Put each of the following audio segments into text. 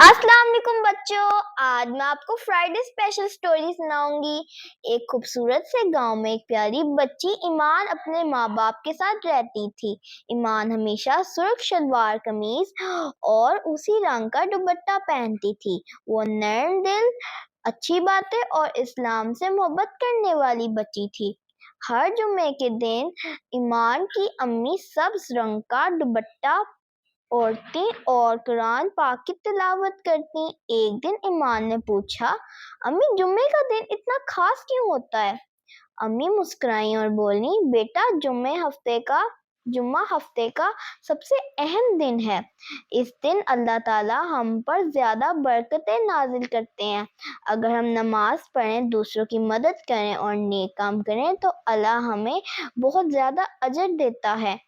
अस्सलाम वालेकुम बच्चों, आज मैं आपको फ्राइडे स्पेशल स्टोरी सुनाऊंगी। एक खूबसूरत से गांव में एक प्यारी बच्ची ईमान अपने माँ बाप के साथ रहती थी। ईमान हमेशा सुर्ख शलवार कमीज और उसी रंग का दुपट्टा पहनती थी। वो नर्म दिल, अच्छी बातें और इस्लाम से मोहब्बत करने वाली बच्ची थी। हर जुम्मे के दिन ईमान की अम्मी सब्ज रंग का दुपट्टा ओढ़ती और कुरान पाक की तिलावत करती। एक दिन ईमान ने पूछा, अम्मी जुम्मे का दिन इतना खास क्यों होता है? अम्मी मुस्कुराई और बोली, बेटा जुम्मा हफ्ते का सबसे अहम दिन है। इस दिन अल्लाह ताला हम पर ज्यादा बरकतें नाजिल करते हैं। अगर हम नमाज पढ़ें, दूसरों की मदद करें और नेक काम करें तो अल्लाह हमें बहुत ज्यादा अजर देता है।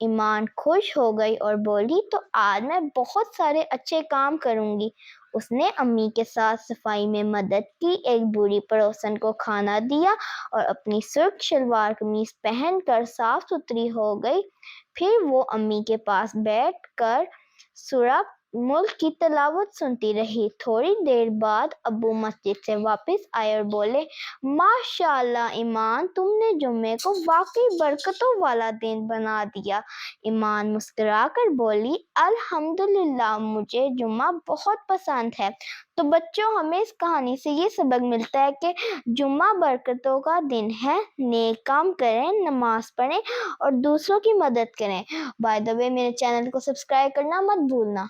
ईमान खुश हो गई और बोली, तो आज मैं बहुत सारे अच्छे काम करूंगी। उसने अम्मी के साथ सफाई में मदद की, एक बूढ़ी पड़ोसन को खाना दिया और अपनी सुर्ख शलवार कमीज पहनकर साफ सुथरी हो गई। फिर वो अम्मी के पास बैठकर सूरह मुल्क की तिलावत सुनती रही। थोड़ी देर बाद अब्बू मस्जिद से वापस आए और बोले, माशाअल्लाह ईमान, तुमने जुम्मे को वाकई बरकतों वाला दिन बना दिया। ईमान मुस्कुराकर बोली, अल्हम्दुलिल्लाह, मुझे जुम्मा बहुत पसंद है। तो बच्चों, हमें इस कहानी से ये सबक मिलता है कि जुम्मा बरकतों का दिन है। नेक काम करें, नमाज पढ़ें और दूसरों की मदद करें। बाय द वे, मेरे चैनल को सब्सक्राइब करना मत भूलना।